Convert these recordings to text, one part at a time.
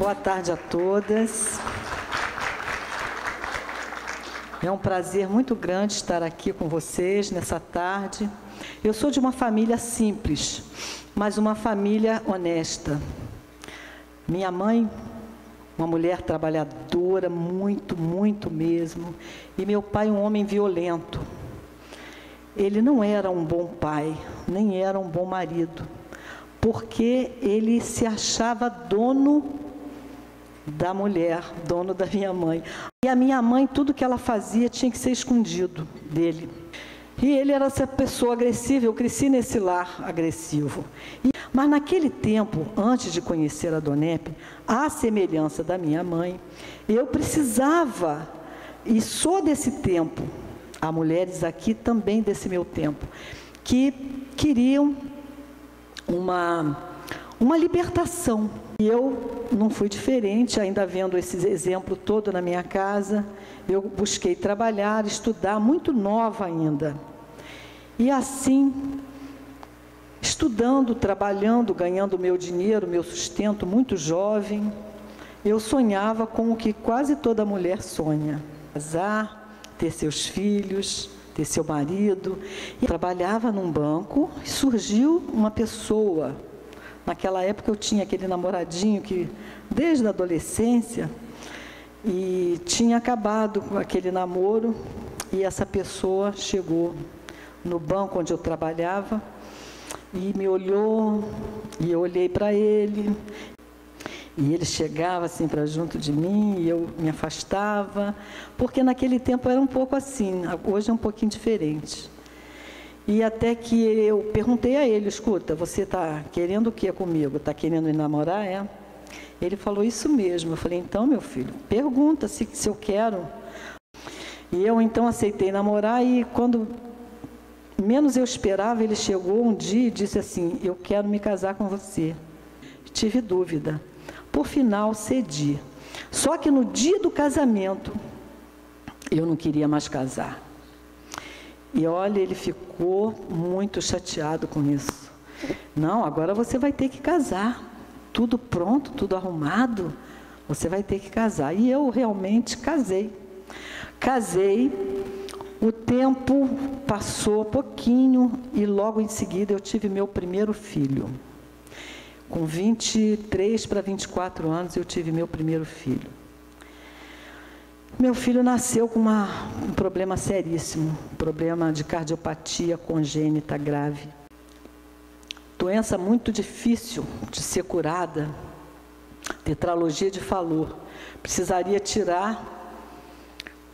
Boa tarde a todas. É um prazer muito grande estar aqui com vocês nessa tarde. Eu sou de uma família simples, mas uma família honesta. Minha mãe, uma mulher trabalhadora, muito mesmo, e meu pai, um homem violento. Ele não era um bom pai, nem era um bom marido, porque ele se achava dono da mulher, dono da minha mãe. E a minha mãe, tudo que ela fazia tinha que ser escondido dele. E ele era essa pessoa agressiva, eu cresci nesse lar agressivo. Mas naquele tempo, antes de conhecer a Dona Epe, à semelhança da minha mãe, eu precisava, e sou desse tempo, há mulheres aqui também desse meu tempo, que queriam uma libertação. E eu não fui diferente, ainda vendo esse exemplo todo na minha casa. Eu busquei trabalhar, estudar, muito nova ainda. E assim, estudando, trabalhando, ganhando meu dinheiro, meu sustento, muito jovem, eu sonhava com o que quase toda mulher sonha: casar, ter seus filhos, ter seu marido. E trabalhava num banco e surgiu uma pessoa. Naquela época eu tinha aquele namoradinho que, desde a adolescência, e tinha acabado com aquele namoro, e essa pessoa chegou no banco onde eu trabalhava e me olhou, e eu olhei para ele, e ele chegava assim para junto de mim, e eu me afastava, porque naquele tempo era um pouco assim, hoje é um pouquinho diferente. E até que eu perguntei a ele: escuta, você está querendo o que comigo? Está querendo me namorar, é? Ele falou: isso mesmo. Eu falei: então, meu filho, pergunta se eu quero. E eu então aceitei namorar, e quando menos eu esperava, ele chegou um dia e disse assim: eu quero me casar com você. Tive dúvida. Por final, cedi. Só que no dia do casamento, eu não queria mais casar. E olha, ele ficou muito chateado com isso. Não, agora você vai ter que casar. Tudo pronto, tudo arrumado, você vai ter que casar. E eu realmente casei. Casei, o tempo passou pouquinho e logo em seguida eu tive meu primeiro filho. Com 23 para 24 anos eu tive meu primeiro filho. Meu filho nasceu com um problema seríssimo, um problema de cardiopatia congênita grave. Doença muito difícil de ser curada, tetralogia de Fallot. Precisaria tirar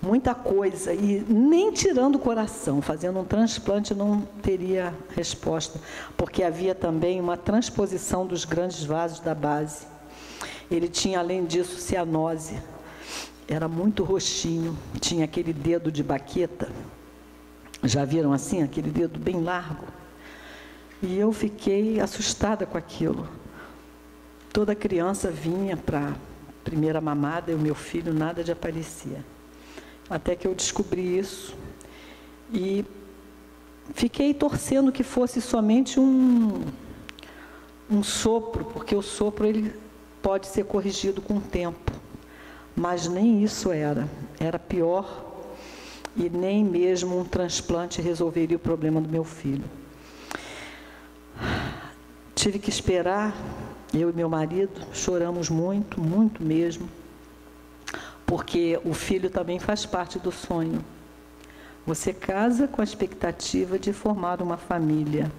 muita coisa, e nem tirando o coração, fazendo um transplante não teria resposta, porque havia também uma transposição dos grandes vasos da base. Ele tinha, além disso, cianose. Era muito roxinho, tinha aquele dedo de baqueta. Já viram assim, aquele dedo bem largo? E eu fiquei assustada com aquilo. Toda criança vinha para a primeira mamada e o meu filho nada de aparecia. Até que eu descobri isso e fiquei torcendo que fosse somente um sopro, porque o sopro ele pode ser corrigido com o tempo. Mas nem isso era pior, e nem mesmo um transplante resolveria o problema do meu filho. Tive que esperar, eu e meu marido choramos muito mesmo, porque o filho também faz parte do sonho. Você casa com a expectativa de formar uma família.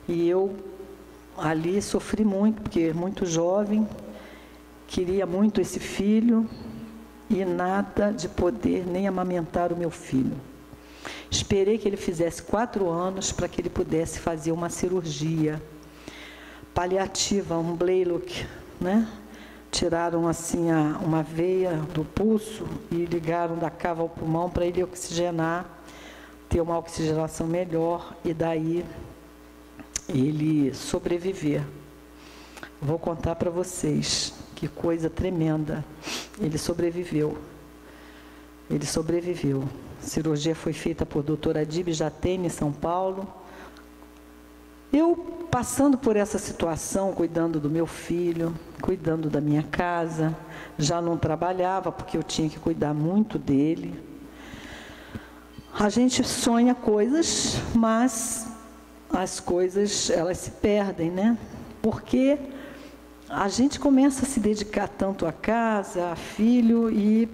E eu ali sofri muito, porque muito jovem, queria muito esse filho e nada de poder nem amamentar o meu filho. Esperei que ele fizesse 4 anos para que ele pudesse fazer uma cirurgia paliativa, um Blalock, né? Tiraram assim uma veia do pulso e ligaram da cava ao pulmão para ele oxigenar, ter uma oxigenação melhor e daí ele sobreviver. Vou contar para vocês. Que coisa tremenda. Ele sobreviveu. Ele sobreviveu. A cirurgia foi feita por doutora Adib Jatene, em São Paulo. Eu, passando por essa situação, cuidando do meu filho, cuidando da minha casa, já não trabalhava porque eu tinha que cuidar muito dele. A gente sonha coisas, mas as coisas, elas se perdem, né? Porque a gente começa a se dedicar tanto à casa, a filho, e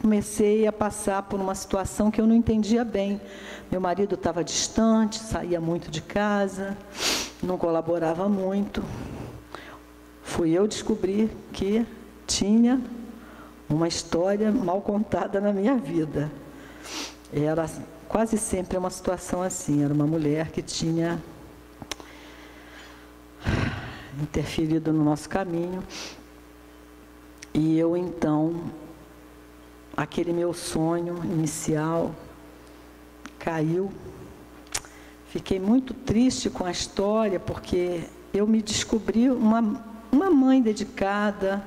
comecei a passar por uma situação que eu não entendia bem. Meu marido estava distante, saía muito de casa, não colaborava muito. Fui eu descobrir que tinha uma história mal contada na minha vida. Era quase sempre uma situação assim, era uma mulher que tinha interferido no nosso caminho. E eu então, aquele meu sonho inicial caiu. Fiquei muito triste com a história, porque eu me descobri uma mãe dedicada,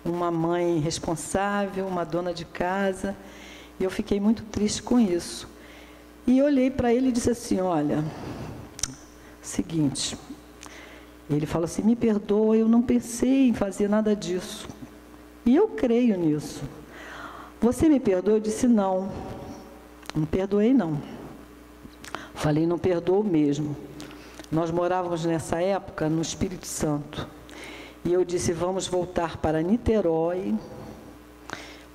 uma mãe responsável, uma dona de casa, e eu fiquei muito triste com isso. E olhei para ele e disse assim, olha, seguinte, ele falou assim, me perdoa, eu não pensei em fazer nada disso. E eu creio nisso. Você me perdoa? Eu disse, não perdoei não. Falei, não perdoo mesmo. Nós morávamos nessa época no Espírito Santo. E eu disse, vamos voltar para Niterói,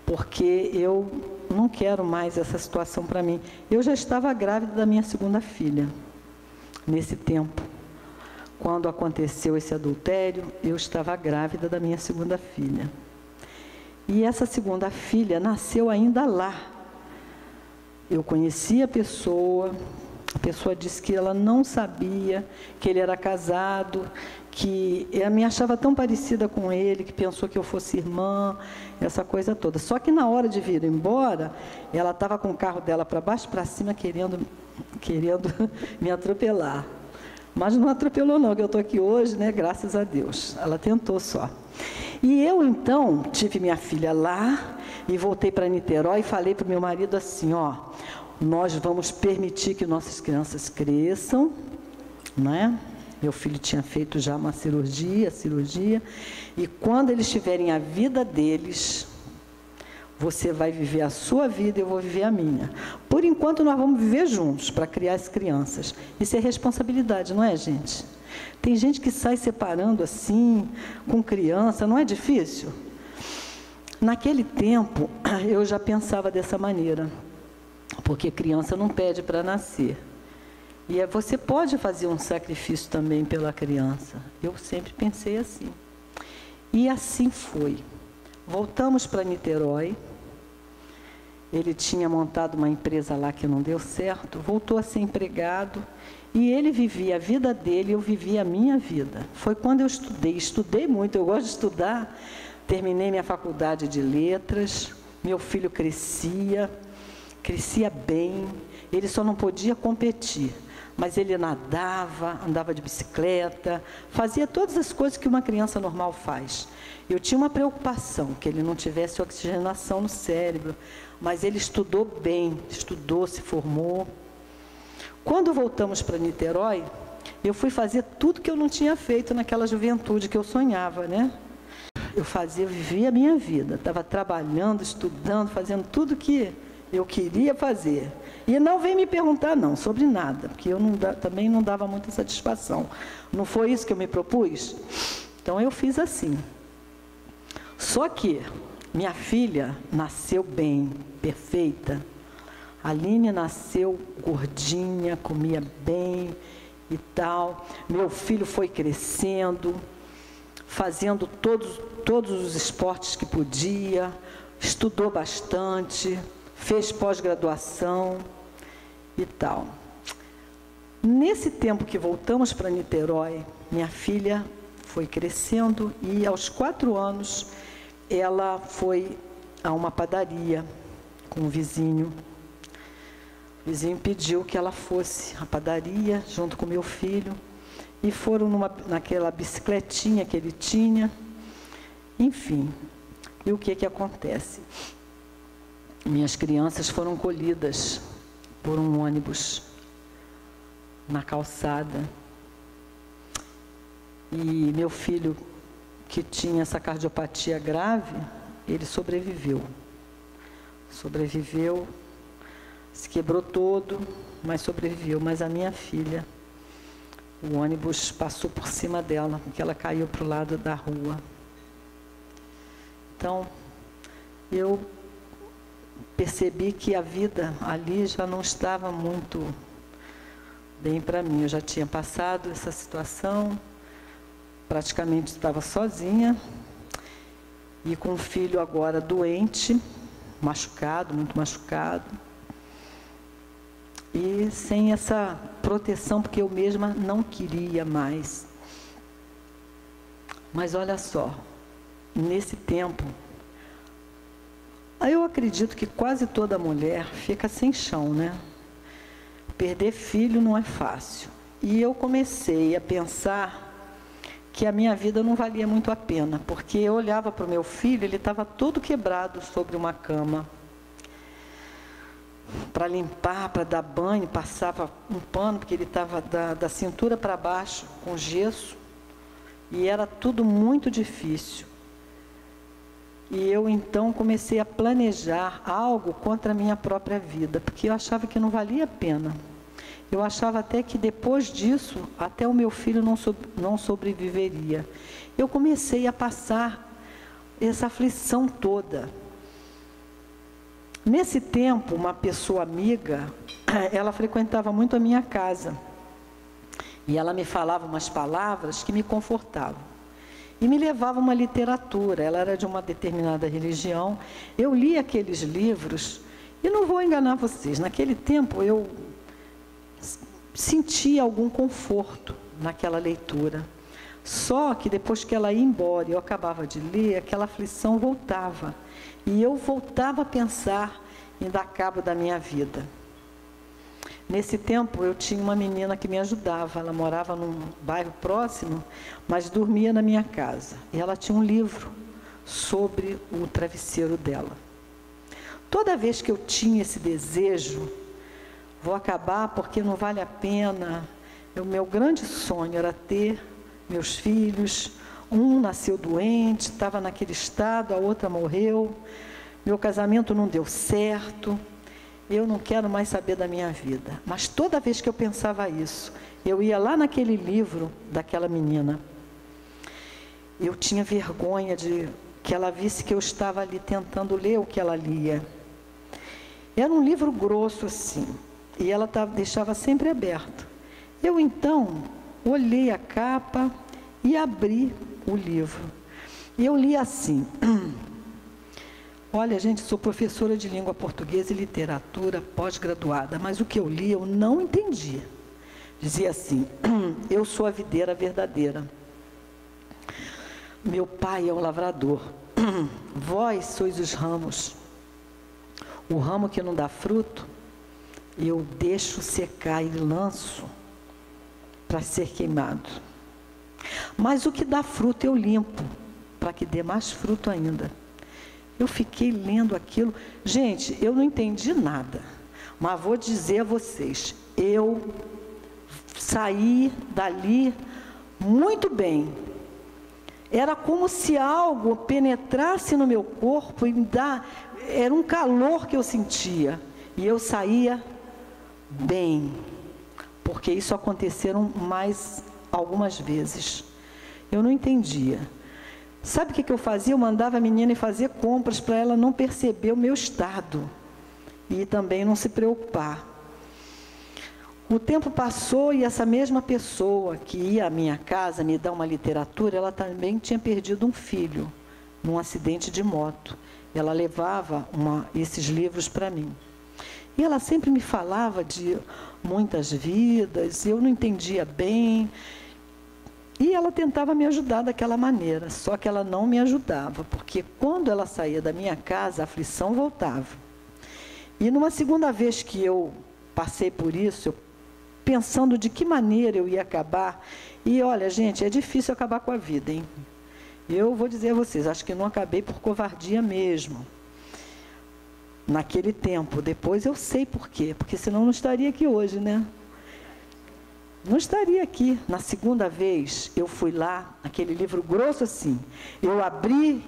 porque eu não quero mais essa situação para mim. Eu já estava grávida da minha segunda filha, nesse tempo. Quando aconteceu esse adultério, eu estava grávida da minha segunda filha. E essa segunda filha nasceu ainda lá. Eu conheci a pessoa disse que ela não sabia que ele era casado, que ela me achava tão parecida com ele, que pensou que eu fosse irmã, essa coisa toda. Só que na hora de vir embora, ela estava com o carro dela para baixo e para cima, querendo me atropelar. Mas não atropelou não, que eu estou aqui hoje, né? Graças a Deus. Ela tentou só. E eu, então, tive minha filha lá e voltei para Niterói e falei para o meu marido assim, ó, nós vamos permitir que nossas crianças cresçam, né? Meu filho tinha feito já uma cirurgia, e quando eles tiverem a vida deles, você vai viver a sua vida e eu vou viver a minha. Por enquanto, nós vamos viver juntos para criar as crianças. Isso é responsabilidade, não é, gente? Tem gente que sai separando assim, com criança, não é difícil? Naquele tempo, eu já pensava dessa maneira, porque criança não pede para nascer. E você pode fazer um sacrifício também pela criança. Eu sempre pensei assim. E assim foi. Voltamos para Niterói. Ele tinha montado uma empresa lá que não deu certo, voltou a ser empregado. E ele vivia a vida dele, eu vivia a minha vida. Foi quando eu estudei muito, eu gosto de estudar. Terminei minha faculdade de letras, meu filho crescia bem, ele só não podia competir, mas ele nadava, andava de bicicleta, fazia todas as coisas que uma criança normal faz. Eu tinha uma preocupação, que ele não tivesse oxigenação no cérebro, mas ele estudou bem, se formou. Quando voltamos para Niterói, eu fui fazer tudo que eu não tinha feito naquela juventude que eu sonhava, né? Eu vivia a minha vida, estava trabalhando, estudando, fazendo tudo que eu queria fazer. E não vem me perguntar não, sobre nada, porque eu também não dava muita satisfação. Não foi isso que eu me propus? Então eu fiz assim. Só que minha filha nasceu bem, perfeita. A Aline nasceu gordinha, comia bem e tal. Meu filho foi crescendo, fazendo todos os esportes que podia, estudou bastante, fez pós-graduação e tal. Nesse tempo que voltamos para Niterói, minha filha foi crescendo e aos 4 anos ela foi a uma padaria com um vizinho. O vizinho pediu que ela fosse à padaria junto com meu filho e foram naquela bicicletinha que ele tinha. Enfim, e o que acontece? Minhas crianças foram colhidas por um ônibus na calçada E meu filho, que tinha essa cardiopatia grave, ele sobreviveu. Sobreviveu, se quebrou todo, mas sobreviveu. Mas a minha filha, o ônibus passou por cima dela, porque ela caiu para o lado da rua. Então, eu percebi que a vida ali já não estava muito bem para mim. Eu já tinha passado essa situação, praticamente estava sozinha, e com um filho agora doente, machucado, muito machucado, e sem essa proteção, porque eu mesma não queria mais. Mas olha só, nesse tempo, eu acredito que quase toda mulher fica sem chão, né? Perder filho não é fácil. E eu comecei a pensar que a minha vida não valia muito a pena, porque eu olhava para o meu filho, ele estava todo quebrado sobre uma cama. Para limpar, para dar banho, passava um pano, porque ele estava da cintura para baixo, com gesso, e era tudo muito difícil. E eu então comecei a planejar algo contra a minha própria vida, porque eu achava que não valia a pena. Eu achava até que depois disso, até o meu filho não sobreviveria. Eu comecei a passar essa aflição toda. Nesse tempo, uma pessoa amiga, ela frequentava muito a minha casa. E ela me falava umas palavras que me confortavam. E me levava uma literatura, ela era de uma determinada religião. Eu li aqueles livros, e não vou enganar vocês, naquele tempo eu sentia algum conforto naquela leitura. Só que depois que ela ia embora e eu acabava de ler, aquela aflição voltava. E eu voltava a pensar em dar cabo da minha vida. Nesse tempo eu tinha uma menina que me ajudava, ela morava num bairro próximo, mas dormia na minha casa. E ela tinha um livro sobre o travesseiro dela. Toda vez que eu tinha esse desejo, vou acabar porque não vale a pena, o meu grande sonho era ter meus filhos, um nasceu doente, estava naquele estado, a outra morreu, meu casamento não deu certo, eu não quero mais saber da minha vida. Mas toda vez que eu pensava isso, eu ia lá naquele livro daquela menina. Eu tinha vergonha de que ela visse que eu estava ali tentando ler o que ela lia. Era um livro grosso assim, e ela deixava sempre aberto. Eu então olhei a capa e abri o livro. E eu li assim: olha, gente, sou professora de língua portuguesa e literatura pós-graduada, mas o que eu li eu não entendi. Dizia assim: eu sou a videira verdadeira. Meu pai é o lavrador. Vós sois os ramos. O ramo que não dá fruto, eu deixo secar e lanço para ser queimado. Mas o que dá fruto eu limpo, para que dê mais fruto ainda. Eu fiquei lendo aquilo. Gente, eu não entendi nada. Mas vou dizer a vocês, eu saí dali muito bem. Era como se algo penetrasse no meu corpo e era um calor que eu sentia. E eu saía bem. Porque isso aconteceram mais algumas vezes. Eu não entendia. Sabe o que eu fazia? Eu mandava a menina ir fazer compras para ela não perceber o meu estado. E também não se preocupar. O tempo passou e essa mesma pessoa que ia à minha casa me dar uma literatura, ela também tinha perdido um filho num acidente de moto. Ela levava esses livros para mim. E ela sempre me falava de muitas vidas, eu não entendia bem. E ela tentava me ajudar daquela maneira, só que ela não me ajudava, porque quando ela saía da minha casa, a aflição voltava. E numa segunda vez que eu passei por isso, pensando de que maneira eu ia acabar, e olha, gente, é difícil acabar com a vida, hein? Eu vou dizer a vocês, acho que não acabei por covardia mesmo. Naquele tempo, depois eu sei por quê, porque senão não estaria aqui hoje, né? não estaria aqui. Na segunda vez, eu fui lá, aquele livro grosso assim, eu abri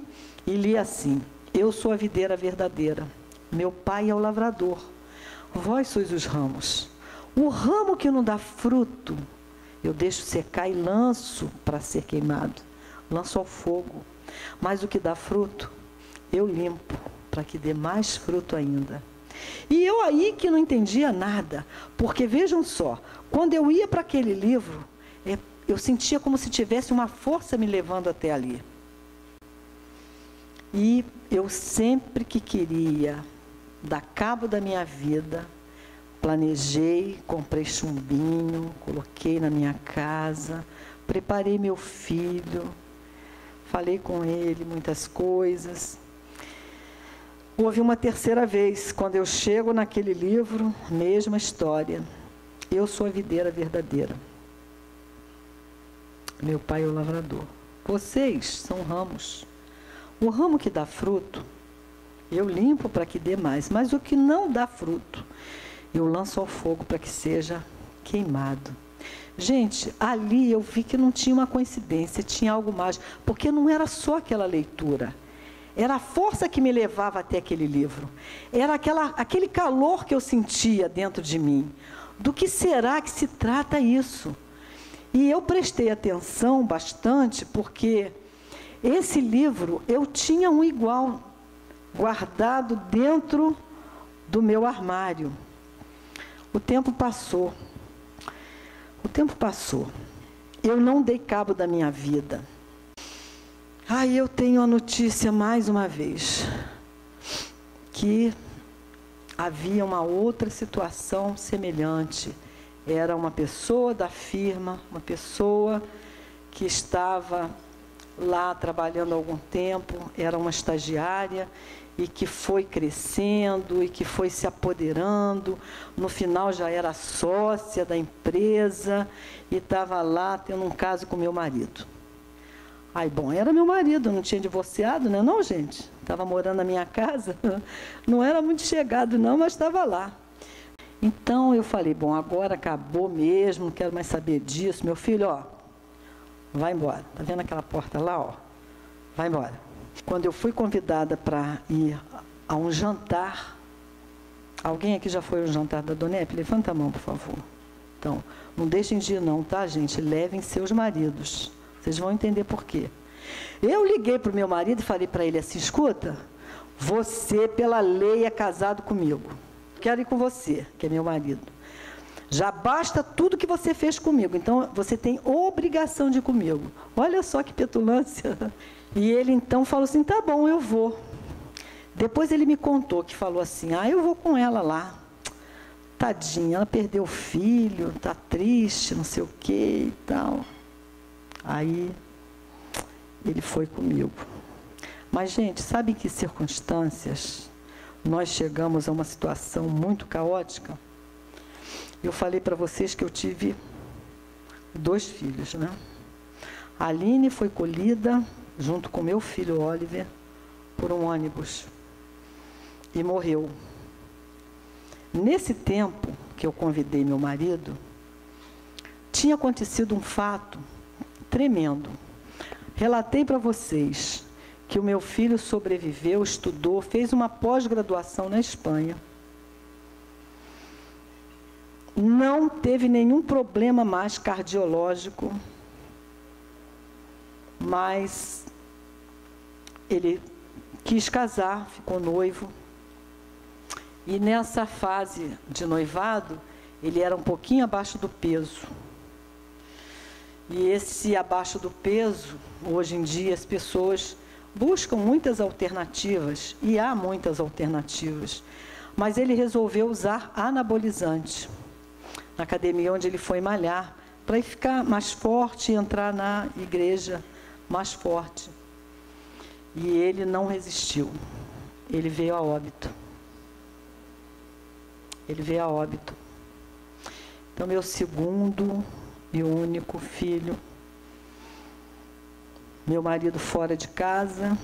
e li assim: eu sou a videira verdadeira, meu pai é o lavrador, vós sois os ramos. O ramo que não dá fruto, eu deixo secar e lanço para ser queimado, lanço ao fogo. Mas o que dá fruto, eu limpo, para que dê mais fruto ainda. E eu aí que não entendia nada, porque vejam só, quando eu ia para aquele livro, eu sentia como se tivesse uma força me levando até ali. E eu sempre que queria dar cabo da minha vida, planejei, comprei chumbinho, coloquei na minha casa, preparei meu filho, falei com ele muitas coisas. Houve uma terceira vez, quando eu chego naquele livro, mesma história. Eu sou a videira verdadeira. Meu pai é o lavrador. Vocês são ramos. O ramo que dá fruto, eu limpo para que dê mais. Mas o que não dá fruto, eu lanço ao fogo para que seja queimado. Gente, ali eu vi que não tinha uma coincidência, tinha algo mais. Porque não era só aquela leitura. Era a força que me levava até aquele livro. Era aquele calor que eu sentia dentro de mim. Do que será que se trata isso? E eu prestei atenção bastante, porque esse livro, eu tinha um igual, guardado dentro do meu armário. O tempo passou. O tempo passou. Eu não dei cabo da minha vida. Aí eu tenho a notícia mais uma vez, que havia uma outra situação semelhante. Era uma pessoa da firma, uma pessoa que estava lá trabalhando há algum tempo, era uma estagiária, e que foi crescendo, e que foi se apoderando, no final já era sócia da empresa, e estava lá tendo um caso com meu marido. Aí, bom, era meu marido, não tinha divorciado, né? Não, gente, estava morando na minha casa, não era muito chegado não, mas estava lá. Então, eu falei, bom, agora acabou mesmo, não quero mais saber disso. Meu filho, ó, vai embora. Está vendo aquela porta lá, ó? Vai embora. Quando eu fui convidada para ir a um jantar, alguém aqui já foi ao jantar da Dona Epe? Levanta a mão, por favor. Então, não deixem de ir não, tá, gente? Levem seus maridos. Vocês vão entender por quê. Eu liguei para o meu marido e falei para ele assim, escuta, você, pela lei, é casado comigo. Quero ir com você, que é meu marido. Já basta tudo que você fez comigo, então você tem obrigação de ir comigo. Olha só que petulância. E ele então falou assim, tá bom, eu vou. Depois ele me contou que falou assim, eu vou com ela lá. Tadinha, ela perdeu o filho, tá triste, não sei o que e tal. Aí, ele foi comigo. Mas, gente, sabe em que circunstâncias nós chegamos a uma situação muito caótica? Eu falei para vocês que eu tive 2 filhos, né? A Aline foi colhida, junto com meu filho Oliver, por um ônibus. E morreu. Nesse tempo que eu convidei meu marido, tinha acontecido um fato tremendo. Relatei para vocês que o meu filho sobreviveu, estudou, fez uma pós-graduação na Espanha. Não teve nenhum problema mais cardiológico, mas ele quis casar, ficou noivo. E nessa fase de noivado, ele era um pouquinho abaixo do peso. E esse abaixo do peso, hoje em dia as pessoas buscam muitas alternativas, e há muitas alternativas, mas ele resolveu usar anabolizante na academia onde ele foi malhar, para ficar mais forte e entrar na igreja mais forte. E ele não resistiu, ele veio a óbito. Ele veio a óbito. Então, meu segundo e único filho, meu marido fora de casa.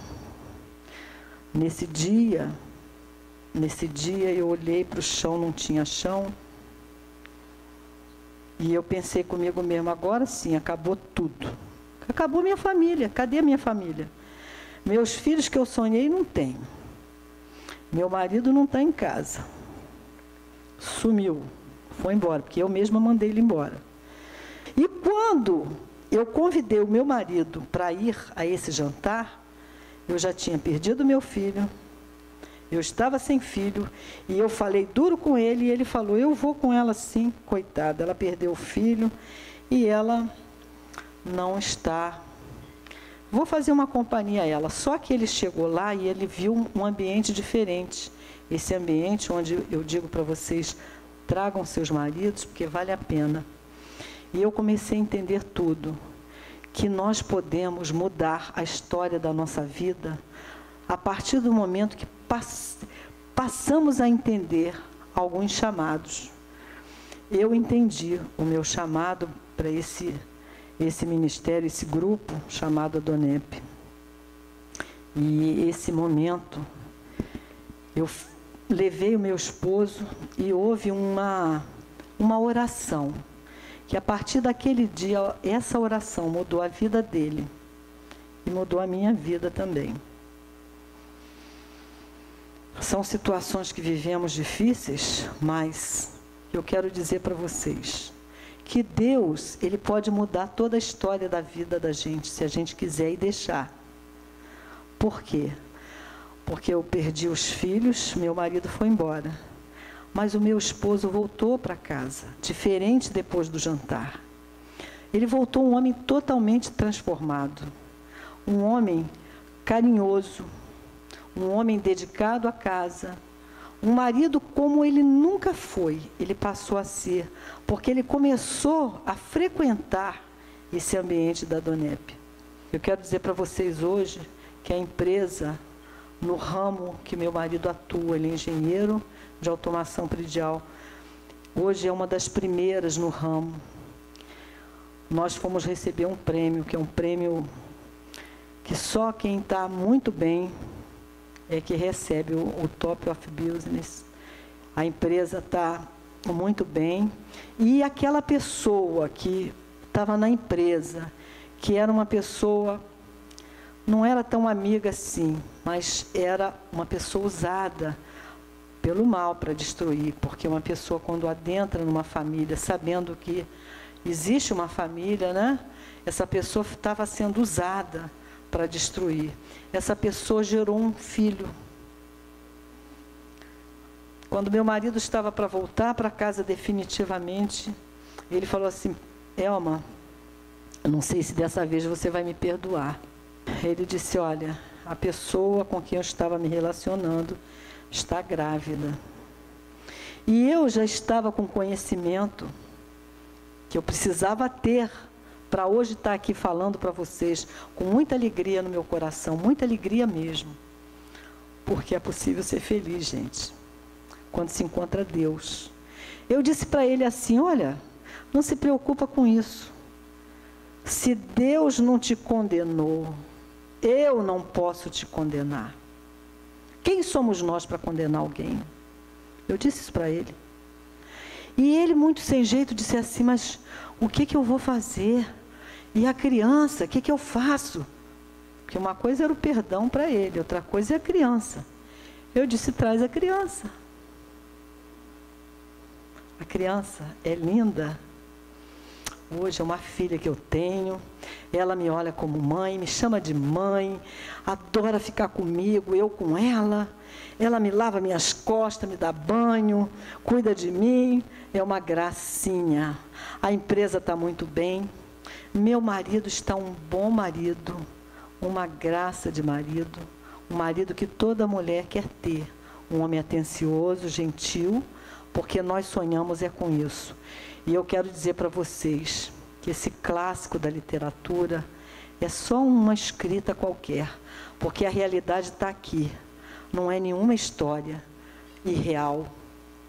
Nesse dia eu olhei para o chão, não tinha chão. E eu pensei comigo mesmo, agora sim, acabou tudo. Acabou minha família, cadê a minha família? Meus filhos que eu sonhei não tenho. Meu marido não está em casa. Sumiu, foi embora, porque eu mesma mandei ele embora. E quando eu convidei o meu marido para ir a esse jantar, eu já tinha perdido meu filho, eu estava sem filho, e eu falei duro com ele, e ele falou, eu vou com ela sim, coitada, ela perdeu o filho, e ela não está... Vou fazer uma companhia a ela. Só que ele chegou lá e ele viu um ambiente diferente. Esse ambiente onde eu digo para vocês, tragam seus maridos, porque vale a pena. E eu comecei a entender tudo. Que nós podemos mudar a história da nossa vida a partir do momento que passamos a entender alguns chamados. Eu entendi o meu chamado para esse ministério, esse grupo chamado Adonep. E esse momento, eu levei o meu esposo e houve uma oração, que a partir daquele dia, essa oração mudou a vida dele e mudou a minha vida também. São situações que vivemos difíceis, mas eu quero dizer para vocês que Deus, Ele pode mudar toda a história da vida da gente, se a gente quiser e deixar. Por quê? Porque eu perdi os filhos, meu marido foi embora. Mas o meu esposo voltou para casa, diferente depois do jantar. Ele voltou um homem totalmente transformado. Um homem carinhoso, um homem dedicado à casa, um marido como ele nunca foi, ele passou a ser, porque ele começou a frequentar esse ambiente da Adonep. Eu quero dizer para vocês hoje que a empresa, no ramo que meu marido atua, ele é engenheiro de automação predial, hoje é uma das primeiras no ramo. Nós fomos receber um prêmio, que é um prêmio que só quem está muito bem é que recebe o Top of Business. A empresa está muito bem. E aquela pessoa que estava na empresa, que era uma pessoa, não era tão amiga assim, mas era uma pessoa usada pelo mal para destruir, porque uma pessoa quando adentra numa família, sabendo que existe uma família, né? Essa pessoa estava sendo usada para destruir. Essa pessoa gerou um filho. Quando meu marido estava para voltar para casa definitivamente, ele falou assim, Elma, eu não sei se dessa vez você vai me perdoar. Ele disse, olha, a pessoa com quem eu estava me relacionando está grávida. E eu já estava com conhecimento que eu precisava ter para hoje estar aqui falando para vocês com muita alegria no meu coração, muita alegria mesmo. Porque é possível ser feliz, gente, quando se encontra Deus. Eu disse para ele assim, olha, não se preocupa com isso. Se Deus não te condenou, eu não posso te condenar. Quem somos nós para condenar alguém? Eu disse isso para ele. E ele, muito sem jeito, disse assim, mas o que eu vou fazer? E a criança, o que eu faço? Porque uma coisa era o perdão para ele, outra coisa é a criança. Eu disse, traz a criança. A criança é linda. Hoje é uma filha que eu tenho. Ela me olha como mãe, me chama de mãe, adora ficar comigo, eu com ela. Ela me lava minhas costas, me dá banho, cuida de mim. É uma gracinha. A empresa está muito bem. Meu marido está um bom marido, uma graça de marido, um marido que toda mulher quer ter. Um homem atencioso, gentil, porque nós sonhamos é com isso. E eu quero dizer para vocês que esse clássico da literatura é só uma escrita qualquer, porque a realidade está aqui. Não é nenhuma história irreal,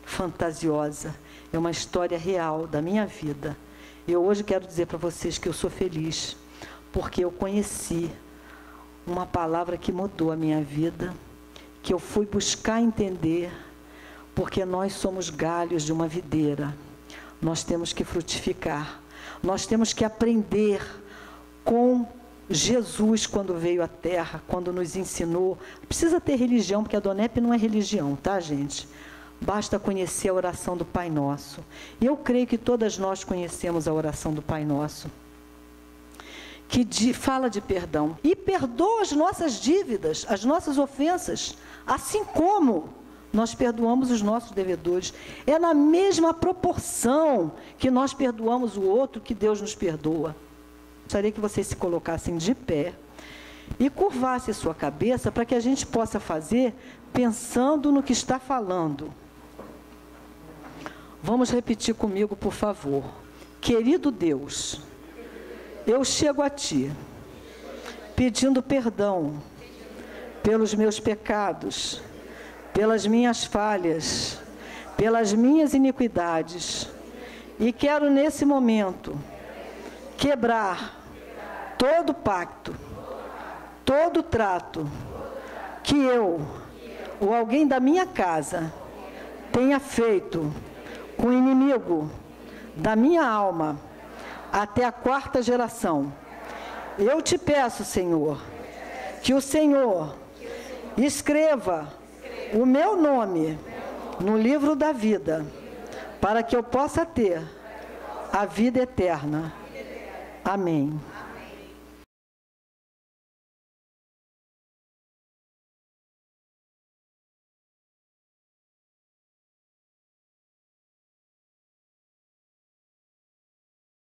fantasiosa. É uma história real da minha vida. Eu hoje quero dizer para vocês que eu sou feliz, porque eu conheci uma palavra que mudou a minha vida, que eu fui buscar entender, porque nós somos galhos de uma videira. nós temos que frutificar. Nós temos que aprender com Jesus quando veio à Terra, quando nos ensinou. Não precisa ter religião, porque a Donep não é religião, tá, gente? Basta conhecer a oração do Pai Nosso. E eu creio que todas nós conhecemos a oração do Pai Nosso, que fala de perdão. E perdoa as nossas dívidas, as nossas ofensas, assim como nós perdoamos os nossos devedores. É na mesma proporção que nós perdoamos o outro que Deus nos perdoa. Gostaria que vocês se colocassem de pé e curvassem sua cabeça para que a gente possa fazer pensando no que está falando. Vamos repetir comigo, por favor. Querido Deus, eu chego a Ti, pedindo perdão pelos meus pecados, pelas minhas falhas, pelas minhas iniquidades, e quero nesse momento quebrar todo pacto, todo trato que eu ou alguém da minha casa tenha feito com o inimigo da minha alma até a 4ª geração. Eu te peço, Senhor, que o Senhor escreva o meu nome no livro da vida, para que eu possa ter a vida eterna. Amém.